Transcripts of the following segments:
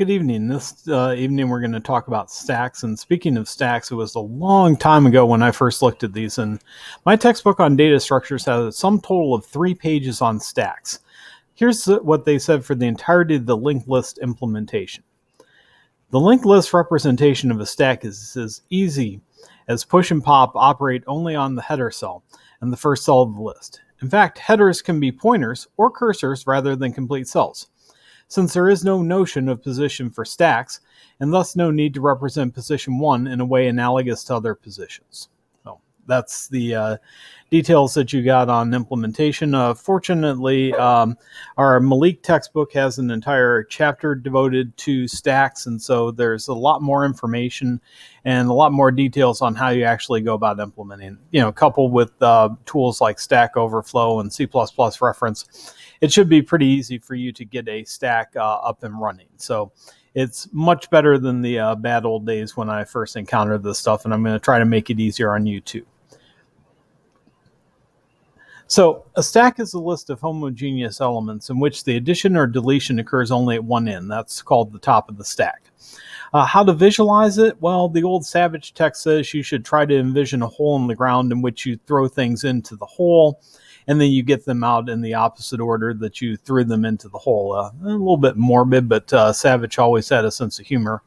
Good evening. This evening we're going to talk about stacks. And speaking of stacks, it was a long time ago when I first looked at these. And my textbook on data structures has a sum total of 3 pages on stacks. Here's what they said for the entirety of the linked list implementation. The linked list representation of a stack is as easy as push and pop operate only on the header cell and the first cell of the list. In fact, headers can be pointers or cursors rather than complete cells, since there is no notion of position for stacks, and thus no need to represent position 1 in a way analogous to other positions. So that's the details that you got on implementation. Fortunately, our Malik textbook has an entire chapter devoted to stacks, and so there's a lot more information and a lot more details on how you actually go about implementing. Coupled with tools like Stack Overflow and C++ reference, it should be pretty easy for you to get a stack up and running. So it's much better than the bad old days when I first encountered this stuff, and I'm going to try to make it easier on you too. So a stack is a list of homogeneous elements in which the addition or deletion occurs only at one end. That's called the top of the stack. How to visualize it? Well, the old Savage text says you should try to envision a hole in the ground in which you throw things into the hole, and then you get them out in the opposite order that you threw them into the hole. A little bit morbid, but Savage always had a sense of humor.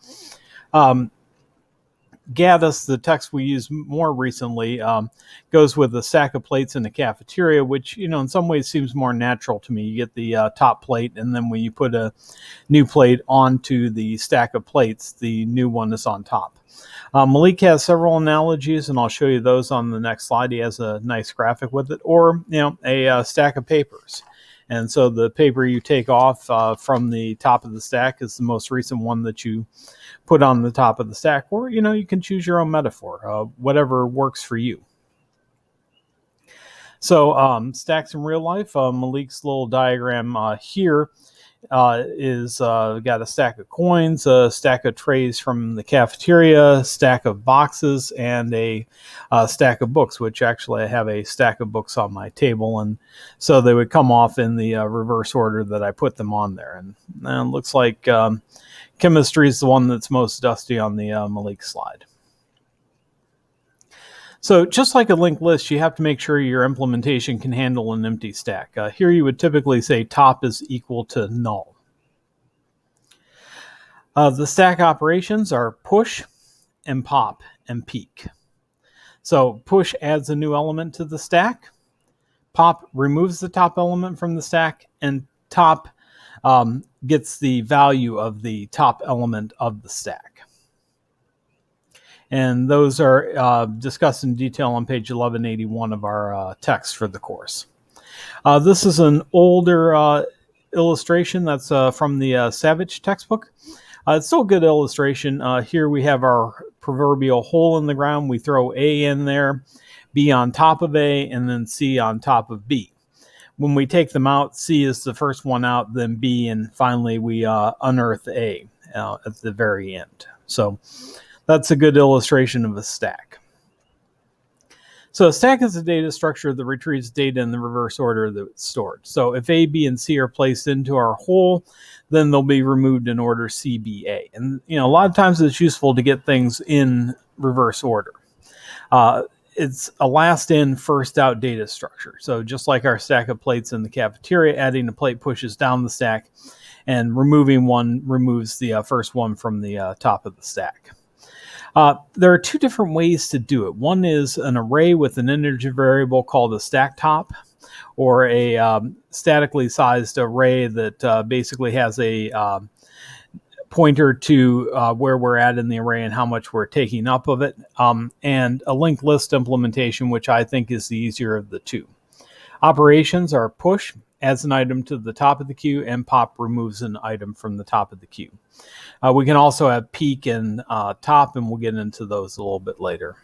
Gaddis, the text we use more recently, goes with a stack of plates in the cafeteria, which, in some ways seems more natural to me. You get the top plate, and then when you put a new plate onto the stack of plates, the new one is on top. Malik has several analogies, and I'll show you those on the next slide. He has a nice graphic with it, or, a stack of papers. And so the paper you take off from the top of the stack is the most recent one that you put on the top of the stack. Or, you can choose your own metaphor, whatever works for you. So stacks in real life, Malik's little diagram here is got a stack of coins, a stack of trays from the cafeteria, a stack of boxes, and a stack of books, which actually I have a stack of books on my table, and so they would come off in the reverse order that I put them on there. And it looks like chemistry is the one that's most dusty on the Malik slide. So just like a linked list, you have to make sure your implementation can handle an empty stack. Here you would typically say top is equal to null. The stack operations are push and pop and peek. So push adds a new element to the stack. Pop removes the top element from the stack, and top gets the value of the top element of the stack. And those are discussed in detail on page 1181 of our text for the course. This is an older illustration that's from the Savage textbook. It's still a good illustration. Here we have our proverbial hole in the ground. We throw A in there, B on top of A, and then C on top of B. When we take them out, C is the first one out, then B, and finally we unearth A at the very end. So that's a good illustration of a stack. So a stack is a data structure that retrieves data in the reverse order that it's stored. So if A, B, and C are placed into our hole, then they'll be removed in order C, B, A. And a lot of times it's useful to get things in reverse order. It's a last in, first out data structure. So just like our stack of plates in the cafeteria, adding a plate pushes down the stack, and removing one removes the first one from the top of the stack. There are 2 different ways to do it. One is an array with an integer variable called a StackTop, or a statically sized array that basically has a pointer to where we're at in the array and how much we're taking up of it, and a linked list implementation, which I think is the easier of the 2. Operations are push, adds an item to the top of the queue, and pop removes an item from the top of the queue. We can also have peek and top, and we'll get into those a little bit later.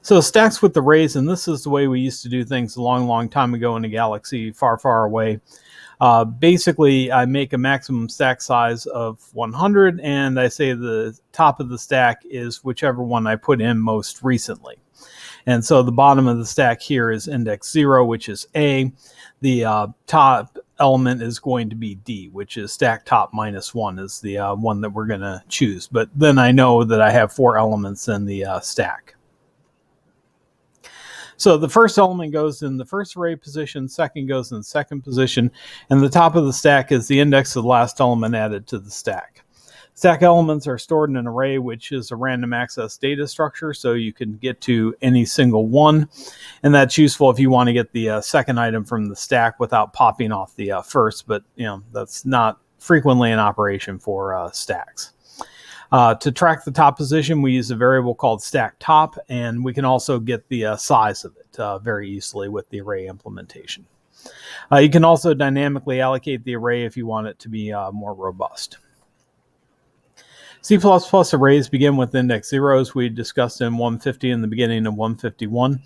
So stacks with arrays, and this is the way we used to do things a long, long time ago in a galaxy far, far away. Basically, I make a maximum stack size of 100, and I say the top of the stack is whichever one I put in most recently. And so the bottom of the stack here is index 0, which is A. The top element is going to be D, which is StackTop -1 is the one that we're going to choose. But then I know that I have 4 elements in the stack. So the first element goes in the first array position, second goes in the second position, and the top of the stack is the index of the last element added to the stack. Stack elements are stored in an array, which is a random access data structure, so you can get to any single one, and that's useful if you want to get the second item from the stack without popping off the first, but that's not frequently an operation for stacks. To track the top position, we use a variable called StackTop, and we can also get the size of it very easily with the array implementation. You can also dynamically allocate the array if you want it to be more robust. C++ arrays begin with index zeros. We discussed in 150 in the beginning of 151.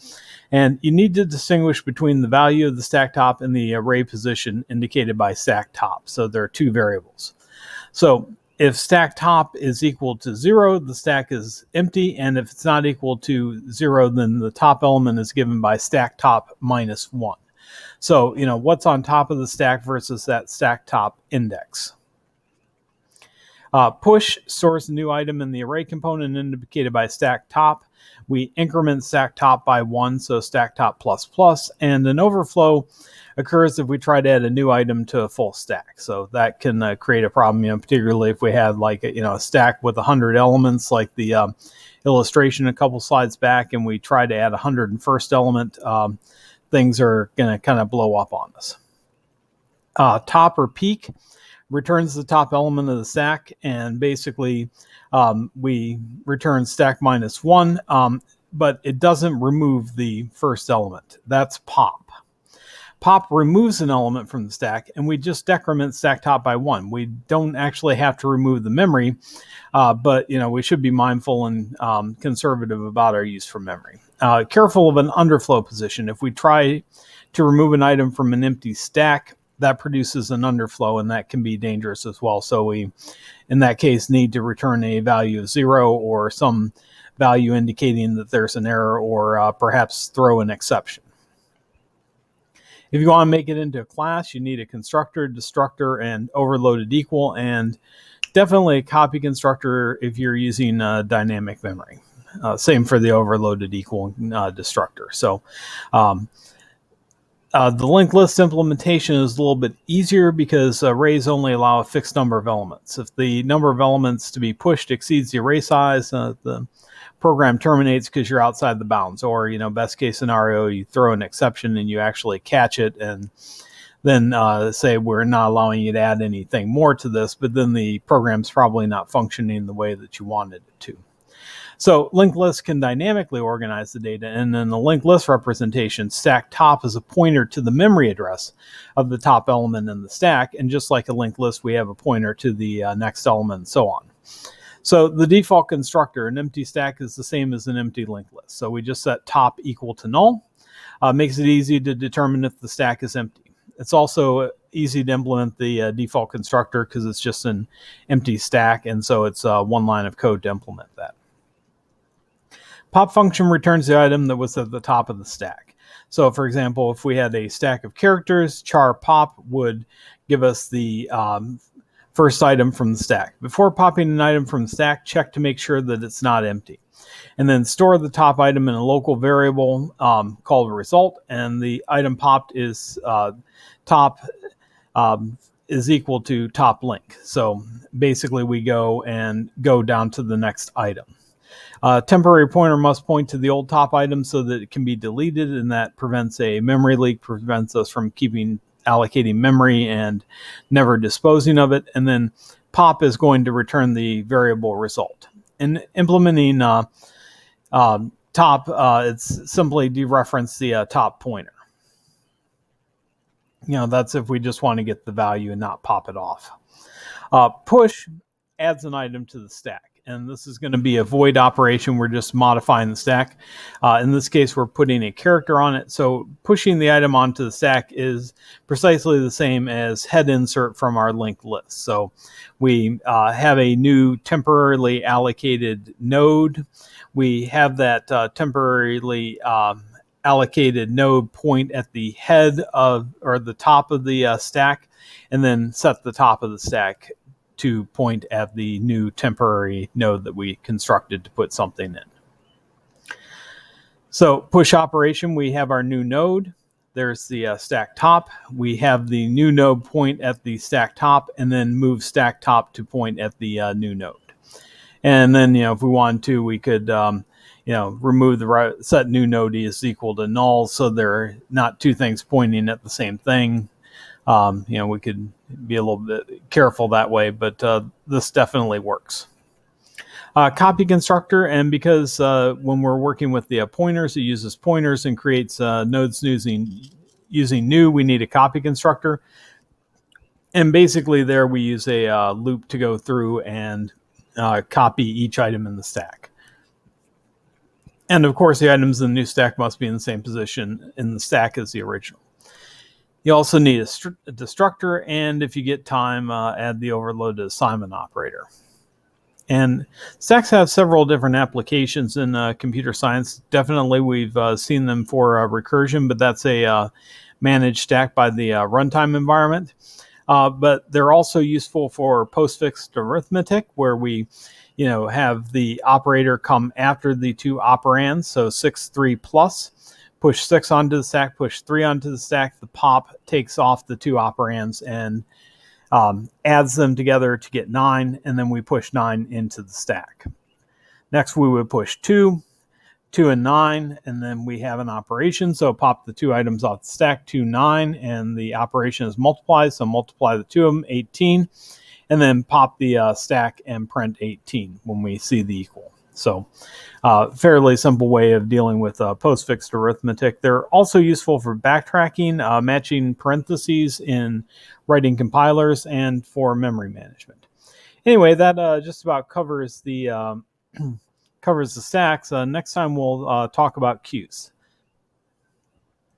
And you need to distinguish between the value of the stack top and the array position indicated by stack top. So there are 2 variables. So if stack top is equal to 0, the stack is empty. And if it's not equal to 0, then the top element is given by stack top -1. So, what's on top of the stack versus that stack top index. Push stores a new item in the array component indicated by stack top. We increment stack top by 1, so stack top ++, and an overflow occurs if we try to add a new item to a full stack. So that can create a problem, particularly if we had like a stack with 100 elements, like the illustration a couple slides back, and we try to add a 101st element. Things are going to kind of blow up on us. Top or peak returns the top element of the stack, and basically we return stack -1, but it doesn't remove the first element. That's pop. Pop removes an element from the stack, and we just decrement stack top by 1. We don't actually have to remove the memory, but we should be mindful and conservative about our use for memory. Careful of an underflow position. If we try to remove an item from an empty stack, that produces an underflow, and that can be dangerous as well. So we, in that case, need to return a value of 0 or some value indicating that there's an error, or perhaps throw an exception. If you want to make it into a class, you need a constructor, destructor, and overloaded equal, and definitely a copy constructor if you're using dynamic memory. Same for the overloaded equal destructor. So the linked list implementation is a little bit easier because arrays only allow a fixed number of elements. If the number of elements to be pushed exceeds the array size, the program terminates because you're outside the bounds. Or, best case scenario, you throw an exception and you actually catch it, and then say we're not allowing you to add anything more to this, but then the program's probably not functioning the way that you wanted it to. So linked lists can dynamically organize the data, and in the linked list representation, stack top is a pointer to the memory address of the top element in the stack, and just like a linked list, we have a pointer to the next element, and so on. So the default constructor, an empty stack, is the same as an empty linked list. So we just set top equal to null. Makes it easy to determine if the stack is empty. It's also easy to implement the default constructor because it's just an empty stack, and so it's one line of code to implement that. Pop function returns the item that was at the top of the stack. So, for example, if we had a stack of characters, char pop would give us the first item from the stack. Before popping an item from the stack, check to make sure that it's not empty. And then store the top item in a local variable called result, and the item popped is top is equal to top link. So basically we go down to the next item. Temporary pointer must point to the old top item so that it can be deleted, and that prevents a memory leak, prevents us from allocating memory and never disposing of it. And then pop is going to return the variable result. In implementing top, it's simply dereference the top pointer. That's if we just want to get the value and not pop it off. Push adds an item to the stack, and this is going to be a void operation. We're just modifying the stack. In this case, we're putting a character on it. So pushing the item onto the stack is precisely the same as head insert from our linked list. So we have a new temporarily allocated node. We have that temporarily allocated node point at the head of, or the top of the stack, and then set the top of the stack to point at the new temporary node that we constructed to put something in. So push operation, we have our new node. There's the StackTop. We have the new node point at the StackTop, and then move StackTop to point at the new node. And then, if we wanted to, we could, remove the set new node is equal to null, so they're not two things pointing at the same thing. We could be a little bit careful that way, but this definitely works. Copy constructor, and because when we're working with the pointers, it uses pointers and creates nodes using new, we need a copy constructor. And basically there we use a loop to go through and copy each item in the stack. And of course the items in the new stack must be in the same position in the stack as the original. You also need a destructor, and if you get time, add the overloaded assignment operator. And stacks have several different applications in computer science. Definitely we've seen them for recursion, but that's a managed stack by the runtime environment. But they're also useful for postfixed arithmetic, where we have the operator come after the two operands, so 6, 3 plus. Push 6 onto the stack, push 3 onto the stack. The pop takes off the two operands and adds them together to get 9, and then we push 9 into the stack. Next, we would push 2 and 9, and then we have an operation. So pop the two items off the stack, 2, 9, and the operation is multiply. So multiply the two of them, 18, and then pop the stack and print 18 when we see the equal. So fairly simple way of dealing with postfixed arithmetic. They're also useful for backtracking, matching parentheses in writing compilers, and for memory management. Anyway, that just about covers the covers the stacks. Next time we'll talk about queues.